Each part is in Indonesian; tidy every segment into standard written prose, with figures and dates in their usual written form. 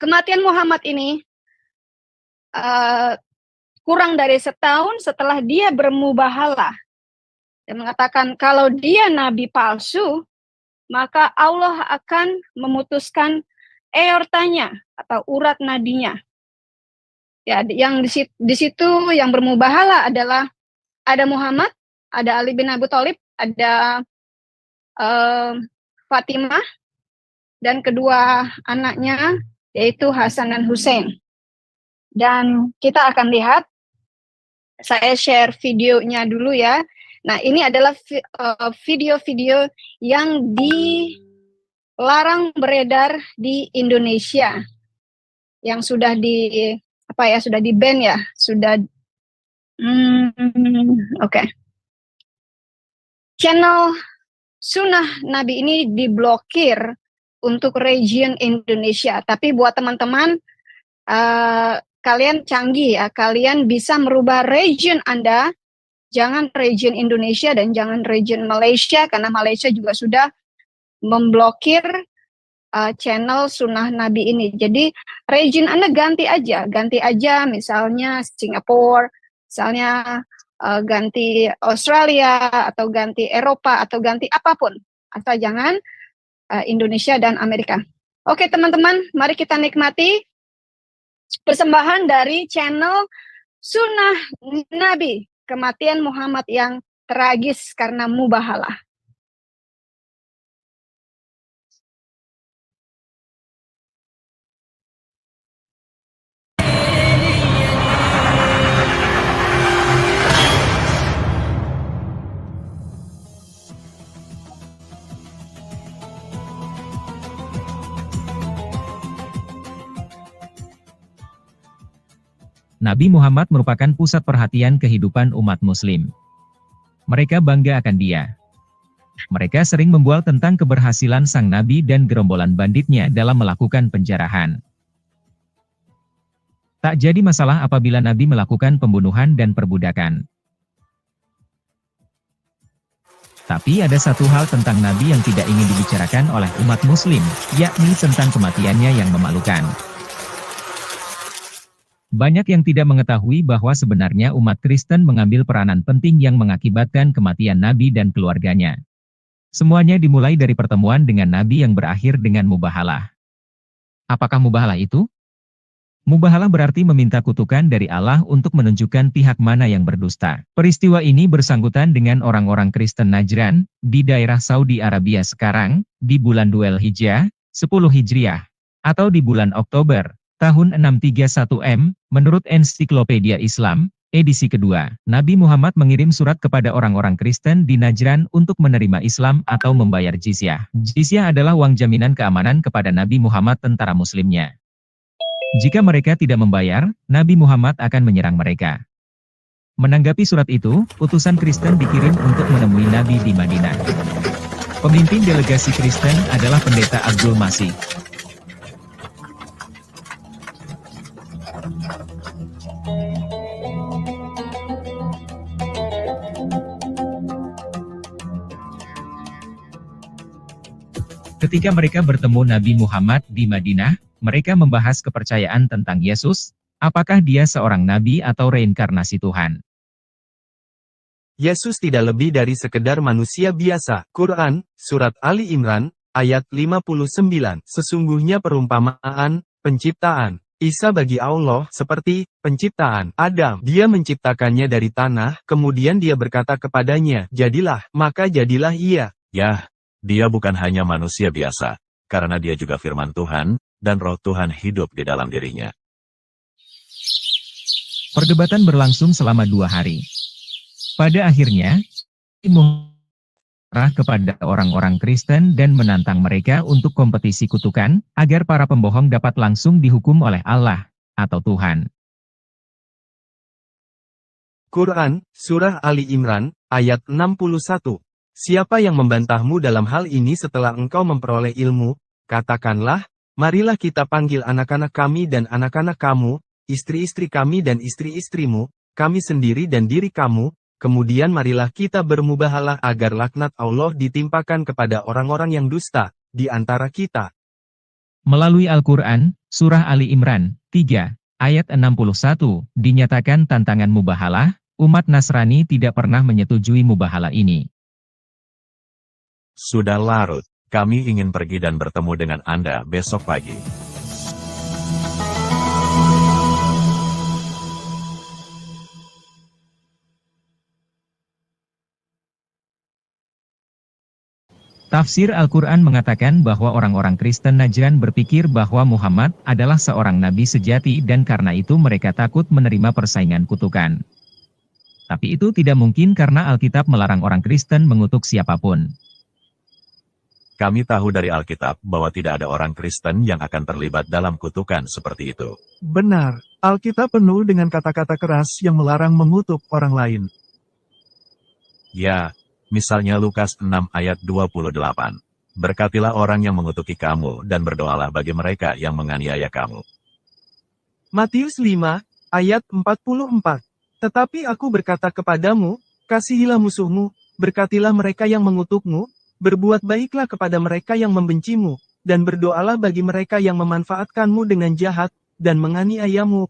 kematian Muhammad ini kurang dari setahun setelah dia bermubahalah dan mengatakan kalau dia nabi palsu, maka Allah akan memutuskan aortanya atau urat nadinya. Ya, yang di situ yang bermubahalah adalah ada Muhammad, ada Ali bin Abi Thalib, ada Fatimah, dan kedua anaknya yaitu Hasan dan Hussein. Dan kita akan lihat, saya share videonya dulu ya. Nah, ini adalah video-video yang dilarang beredar di Indonesia, yang sudah sudah di ban ya, sudah. Oke. Channel Sunnah Nabi ini diblokir untuk region Indonesia. Tapi buat teman-teman, kalian canggih ya, kalian bisa merubah region Anda. Jangan region Indonesia dan jangan region Malaysia, karena Malaysia juga sudah memblokir channel Sunnah Nabi ini. Jadi region Anda ganti aja misalnya Singapura, misalnya ganti Australia, atau ganti Eropa, atau ganti apapun, asal jangan Indonesia dan Amerika. Oke teman-teman, mari kita nikmati persembahan dari channel Sunnah Nabi, kematian Muhammad yang tragis karena mubahalah. Nabi Muhammad merupakan pusat perhatian kehidupan umat muslim. Mereka bangga akan dia. Mereka sering membual tentang keberhasilan sang Nabi dan gerombolan banditnya dalam melakukan penjarahan. Tak jadi masalah apabila Nabi melakukan pembunuhan dan perbudakan. Tapi ada satu hal tentang Nabi yang tidak ingin dibicarakan oleh umat muslim, yakni tentang kematiannya yang memalukan. Banyak yang tidak mengetahui bahwa sebenarnya umat Kristen mengambil peranan penting yang mengakibatkan kematian Nabi dan keluarganya. Semuanya dimulai dari pertemuan dengan Nabi yang berakhir dengan mubahalah. Apakah mubahalah itu? Mubahalah berarti meminta kutukan dari Allah untuk menunjukkan pihak mana yang berdusta. Peristiwa ini bersangkutan dengan orang-orang Kristen Najran, di daerah Saudi Arabia sekarang, di bulan Dzulhijjah, 10 Hijriah, atau di bulan Oktober, tahun 631 menurut Ensiklopedia Islam, edisi kedua, Nabi Muhammad mengirim surat kepada orang-orang Kristen di Najran untuk menerima Islam atau membayar jizyah. Jizyah adalah uang jaminan keamanan kepada Nabi Muhammad tentara muslimnya. Jika mereka tidak membayar, Nabi Muhammad akan menyerang mereka. Menanggapi surat itu, utusan Kristen dikirim untuk menemui Nabi di Madinah. Pemimpin delegasi Kristen adalah Pendeta Abdul Masih. Ketika mereka bertemu Nabi Muhammad di Madinah, mereka membahas kepercayaan tentang Yesus, apakah dia seorang nabi atau reinkarnasi Tuhan. Yesus tidak lebih dari sekedar manusia biasa. Quran, Surat Ali Imran, ayat 59. Sesungguhnya perumpamaan, penciptaan Isa bagi Allah seperti penciptaan Adam. Dia menciptakannya dari tanah, kemudian dia berkata kepadanya, jadilah, maka jadilah ia. Ya, dia bukan hanya manusia biasa, karena dia juga firman Tuhan, dan roh Tuhan hidup di dalam dirinya. Perdebatan berlangsung selama 2 hari. Pada akhirnya, marah kepada orang-orang Kristen dan menantang mereka untuk kompetisi kutukan, agar para pembohong dapat langsung dihukum oleh Allah, atau Tuhan. Quran, Surah Ali Imran, ayat 61. Siapa yang membantahmu dalam hal ini setelah engkau memperoleh ilmu, katakanlah, marilah kita panggil anak-anak kami dan anak-anak kamu, istri-istri kami dan istri-istrimu, kami sendiri dan diri kamu, kemudian marilah kita bermubahalah agar laknat Allah ditimpakan kepada orang-orang yang dusta, di antara kita. Melalui Al-Quran, Surah Ali Imran, 3, ayat 61, dinyatakan tantangan mubahalah, umat Nasrani tidak pernah menyetujui mubahalah ini. Sudah larut, kami ingin pergi dan bertemu dengan Anda besok pagi. Tafsir Al-Quran mengatakan bahwa orang-orang Kristen Najran berpikir bahwa Muhammad adalah seorang nabi sejati dan karena itu mereka takut menerima persaingan kutukan. Tapi itu tidak mungkin karena Alkitab melarang orang Kristen mengutuk siapapun. Kami tahu dari Alkitab bahwa tidak ada orang Kristen yang akan terlibat dalam kutukan seperti itu. Benar, Alkitab penuh dengan kata-kata keras yang melarang mengutuk orang lain. Ya, misalnya Lukas 6 ayat 28. Berkatilah orang yang mengutuki kamu dan berdoalah bagi mereka yang menganiaya kamu. Matius 5, ayat 44. Tetapi aku berkata kepadamu, kasihilah musuhmu, berkatilah mereka yang mengutukmu, berbuat baiklah kepada mereka yang membencimu, dan berdoalah bagi mereka yang memanfaatkanmu dengan jahat, dan menganiayamu.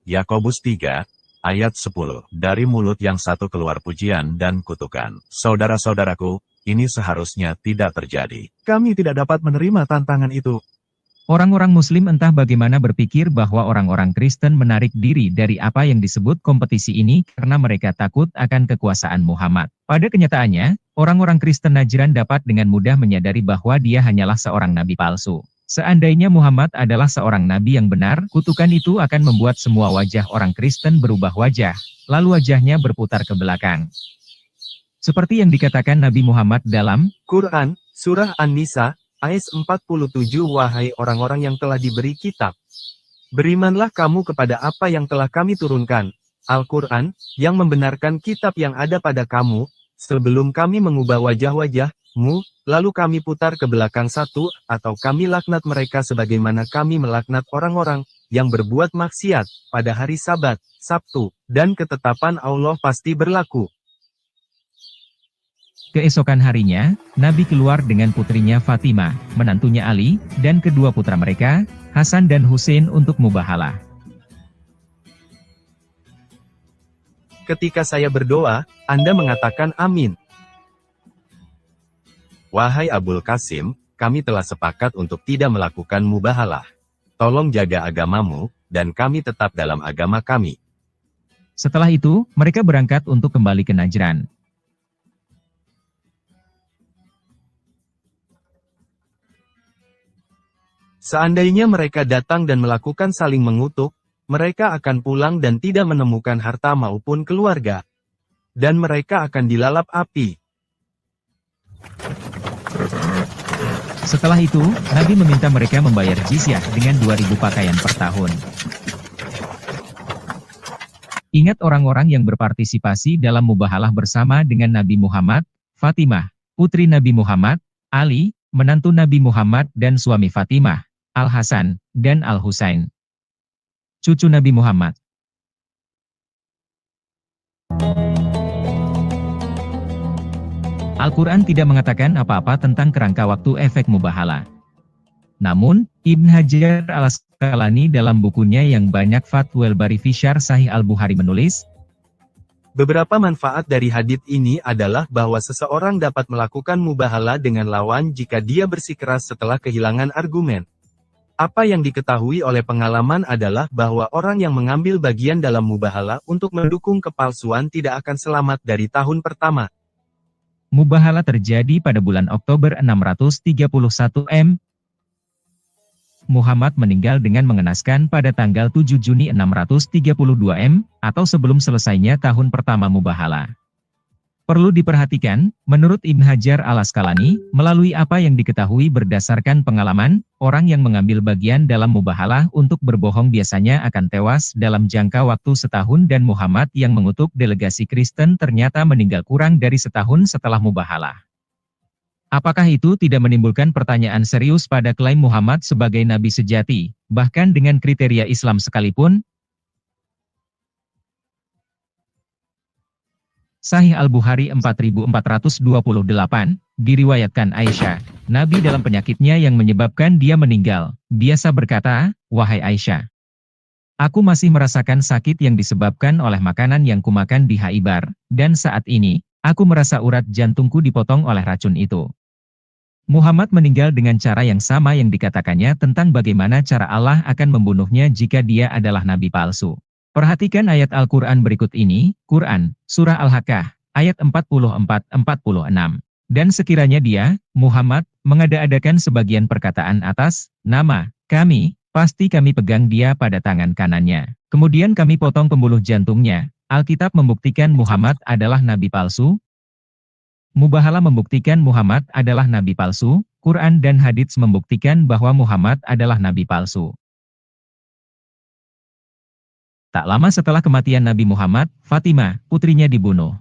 Yakobus 3, ayat 10. Dari mulut yang satu keluar pujian dan kutukan. Saudara-saudaraku, ini seharusnya tidak terjadi. Kami tidak dapat menerima tantangan itu. Orang-orang Muslim entah bagaimana berpikir bahwa orang-orang Kristen menarik diri dari apa yang disebut kompetisi ini karena mereka takut akan kekuasaan Muhammad. Pada kenyataannya, orang-orang Kristen Najran dapat dengan mudah menyadari bahwa dia hanyalah seorang nabi palsu. Seandainya Muhammad adalah seorang nabi yang benar, kutukan itu akan membuat semua wajah orang Kristen berubah wajah, lalu wajahnya berputar ke belakang. Seperti yang dikatakan Nabi Muhammad dalam Quran, Surah An-Nisa, ayat 47. Wahai orang-orang yang telah diberi kitab, berimanlah kamu kepada apa yang telah kami turunkan, Al-Quran, yang membenarkan kitab yang ada pada kamu, sebelum kami mengubah wajah-wajahmu, lalu kami putar ke belakang satu, atau kami laknat mereka sebagaimana kami melaknat orang-orang yang berbuat maksiat pada hari Sabat, Sabtu, dan ketetapan Allah pasti berlaku. keesokan harinya, Nabi keluar dengan putrinya Fatimah, menantunya Ali, dan kedua putra mereka, Hasan dan Hussein untuk mubahalah. Ketika saya berdoa, Anda mengatakan amin. Wahai Abul Qasim, kami telah sepakat untuk tidak melakukan mubahalah. Tolong jaga agamamu, dan kami tetap dalam agama kami. Setelah itu, mereka berangkat untuk kembali ke Najran. Seandainya mereka datang dan melakukan saling mengutuk, mereka akan pulang dan tidak menemukan harta maupun keluarga. Dan mereka akan dilalap api. Setelah itu, Nabi meminta mereka membayar jizyah dengan 2.000 pakaian per tahun. Ingat orang-orang yang berpartisipasi dalam mubahalah bersama dengan Nabi Muhammad, Fatimah, putri Nabi Muhammad, Ali, menantu Nabi Muhammad dan suami Fatimah, Al-Hasan, dan Al-Husain. Cucu Nabi Muhammad. Al-Quran tidak mengatakan apa-apa tentang kerangka waktu efek mubahalah. Namun, Ibn Hajar Al-Asqalani dalam bukunya yang banyak Fathul Bari fi Syarh Sahih Al-Bukhari menulis, beberapa manfaat dari hadits ini adalah bahwa seseorang dapat melakukan mubahalah dengan lawan jika dia bersikeras setelah kehilangan argumen. Apa yang diketahui oleh pengalaman adalah bahwa orang yang mengambil bagian dalam mubahalah untuk mendukung kepalsuan tidak akan selamat dari tahun pertama. Mubahalah terjadi pada bulan Oktober 631 M. Muhammad meninggal dengan mengenaskan pada tanggal 7 Juni 632 M, atau sebelum selesainya tahun pertama mubahalah. Perlu diperhatikan, menurut Ibn Hajar Al-Asqalani, melalui apa yang diketahui berdasarkan pengalaman, orang yang mengambil bagian dalam mubahalah untuk berbohong biasanya akan tewas dalam jangka waktu setahun dan Muhammad yang mengutuk delegasi Kristen ternyata meninggal kurang dari setahun setelah mubahalah. Apakah itu tidak menimbulkan pertanyaan serius pada klaim Muhammad sebagai nabi sejati, bahkan dengan kriteria Islam sekalipun? Sahih Al-Bukhari 4428, diriwayatkan Aisyah, Nabi dalam penyakitnya yang menyebabkan dia meninggal, biasa berkata, "Wahai Aisyah, aku masih merasakan sakit yang disebabkan oleh makanan yang kumakan di Khaibar, dan saat ini, aku merasa urat jantungku dipotong oleh racun itu." Muhammad meninggal dengan cara yang sama yang dikatakannya tentang bagaimana cara Allah akan membunuhnya jika dia adalah nabi palsu. Perhatikan ayat Al-Quran berikut ini, Quran, Surah Al-Haqqah, ayat 44-46. Dan sekiranya dia, Muhammad, mengada-adakan sebagian perkataan atas nama kami, pasti kami pegang dia pada tangan kanannya. Kemudian kami potong pembuluh jantungnya. Alkitab membuktikan Muhammad adalah nabi palsu. Mubahalah membuktikan Muhammad adalah nabi palsu. Quran dan hadits membuktikan bahwa Muhammad adalah nabi palsu. Tak lama setelah kematian Nabi Muhammad, Fatimah, putrinya dibunuh.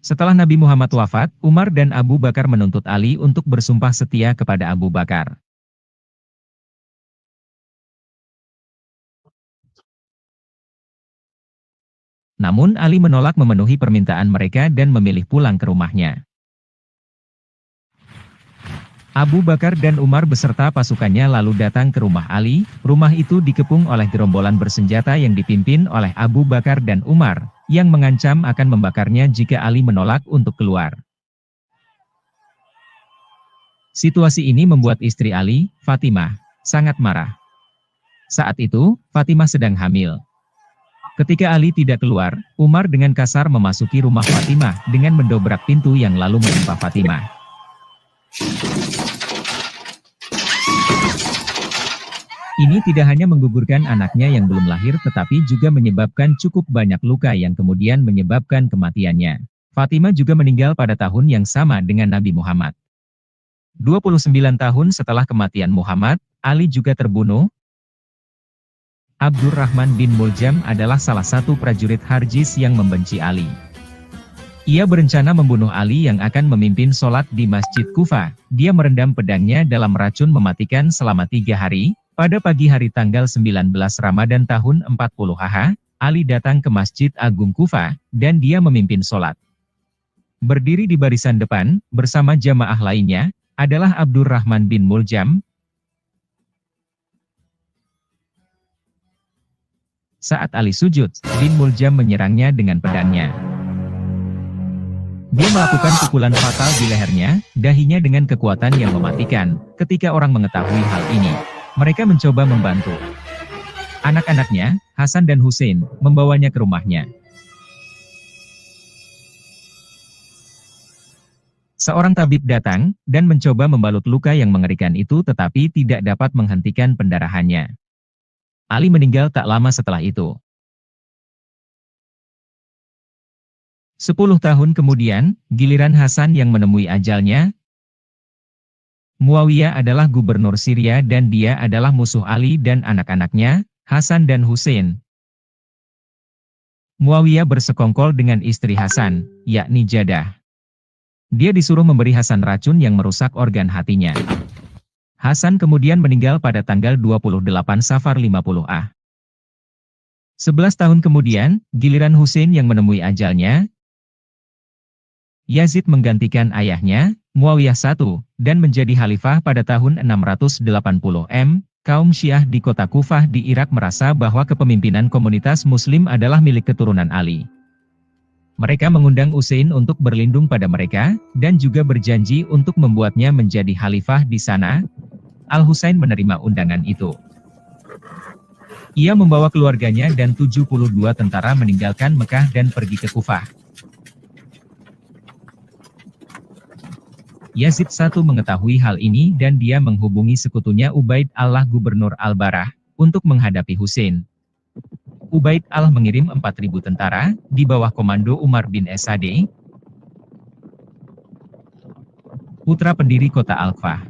Setelah Nabi Muhammad wafat, Umar dan Abu Bakar menuntut Ali untuk bersumpah setia kepada Abu Bakar. Namun Ali menolak memenuhi permintaan mereka dan memilih pulang ke rumahnya. Abu Bakar dan Umar beserta pasukannya lalu datang ke rumah Ali. Rumah itu dikepung oleh gerombolan bersenjata yang dipimpin oleh Abu Bakar dan Umar, yang mengancam akan membakarnya jika Ali menolak untuk keluar. Situasi ini membuat istri Ali, Fatimah, sangat marah. Saat itu, Fatimah sedang hamil. Ketika Ali tidak keluar, Umar dengan kasar memasuki rumah Fatimah dengan mendobrak pintu yang lalu menimpa Fatimah. Ini tidak hanya menggugurkan anaknya yang belum lahir tetapi juga menyebabkan cukup banyak luka yang kemudian menyebabkan kematiannya. Fatimah juga meninggal pada tahun yang sama dengan Nabi Muhammad. 29 tahun setelah kematian Muhammad, Ali juga terbunuh. Abdurrahman bin Muljam adalah salah satu prajurit Harjis yang membenci Ali. Ia berencana membunuh Ali yang akan memimpin sholat di Masjid Kufah. Dia merendam pedangnya dalam racun mematikan selama 3 hari. Pada pagi hari tanggal 19 Ramadan tahun 40 HH, Ali datang ke Masjid Agung Kufah, dan dia memimpin sholat. Berdiri di barisan depan, bersama jamaah lainnya, adalah Abdurrahman bin Muljam. Saat Ali sujud, bin Muljam menyerangnya dengan pedangnya. Dia melakukan pukulan fatal di lehernya, dahinya dengan kekuatan yang mematikan. Ketika orang mengetahui hal ini, mereka mencoba membantu. Anak-anaknya, Hasan dan Hussein, membawanya ke rumahnya. Seorang tabib datang, dan mencoba membalut luka yang mengerikan itu tetapi tidak dapat menghentikan pendarahannya. Ali meninggal tak lama setelah itu. 10 tahun kemudian, giliran Hasan yang menemui ajalnya. Muawiyah adalah gubernur Syria dan dia adalah musuh Ali dan anak-anaknya, Hasan dan Hussein. Muawiyah bersekongkol dengan istri Hasan, yakni Jadah. Dia disuruh memberi Hasan racun yang merusak organ hatinya. Hasan kemudian meninggal pada tanggal 28 Safar 50 11 tahun kemudian, giliran Hussein yang menemui ajalnya. Yazid menggantikan ayahnya, Muawiyah I, dan menjadi khalifah pada tahun 680 Kaum Syiah di kota Kufah di Irak merasa bahwa kepemimpinan komunitas Muslim adalah milik keturunan Ali. Mereka mengundang Hussein untuk berlindung pada mereka, dan juga berjanji untuk membuatnya menjadi khalifah di sana. Al-Husain menerima undangan itu. Ia membawa keluarganya dan 72 tentara meninggalkan Mekah dan pergi ke Kufah. Yazid I mengetahui hal ini dan dia menghubungi sekutunya Ubaid Allah Gubernur Al-Barah, untuk menghadapi Hussein. Ubaid Allah mengirim 4.000 tentara, di bawah komando Umar bin Sa'd, putra pendiri kota Al-Kufah.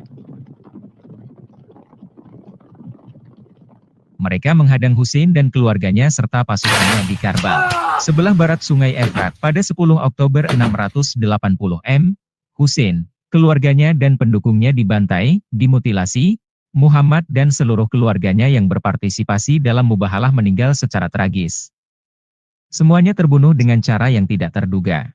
Mereka menghadang Hussein dan keluarganya serta pasukannya di Karbal, sebelah barat Sungai Efrat. Pada 10 Oktober 680 Hussein, keluarganya dan pendukungnya dibantai, dimutilasi, Muhammad dan seluruh keluarganya yang berpartisipasi dalam mubahalah meninggal secara tragis. Semuanya terbunuh dengan cara yang tidak terduga.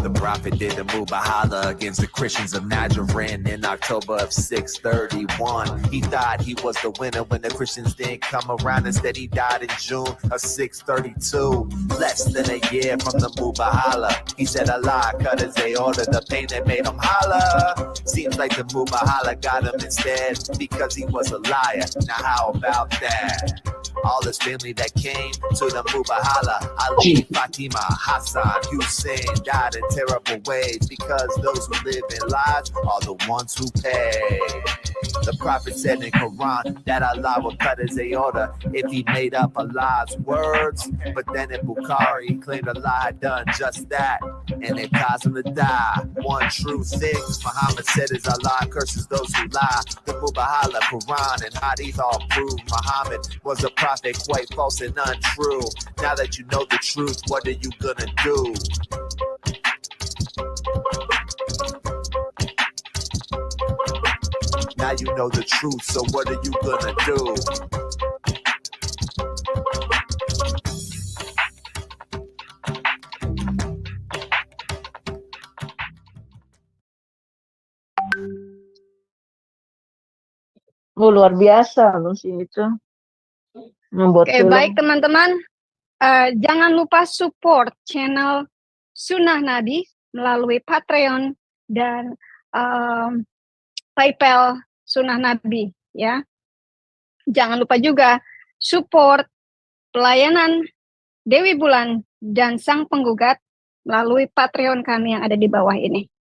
The prophet did a mubahala against the Christians of Najran in October of 631. He thought he was the winner when the Christians didn't come around. Instead, he died in June of 632. Less than a year from the mubahala, he said Allah cut his aorta, the pain that made him holler. Seems like the mubahala got him instead because he was a liar. Now how about that? All his family that came to the mubahala, Ali, Fatima, Hassan, Hussein, died in terrible ways because those who live in lies are the ones who pay. The prophet said in Quran that Allah would cut his aorta if he made up Allah's words. But then in Bukhari, he claimed Allah had done just that, and it caused him to die. One true thing Muhammad said is Allah curses those who lie. The Mubahala, Quran, and Hadith all prove Muhammad was a prophet quite false and untrue. Now that you know the truth, what are you gonna do? Now you know the truth, so what are you gonna do? Luar biasa loh sih itu. Membuat Oke, film. baik teman-teman. Jangan lupa support channel Sunnah Nabi melalui Patreon dan PayPal Sunnah Nabi, ya. Jangan lupa juga support pelayanan Dewi Bulan dan Sang Penggugat melalui Patreon kami yang ada di bawah ini.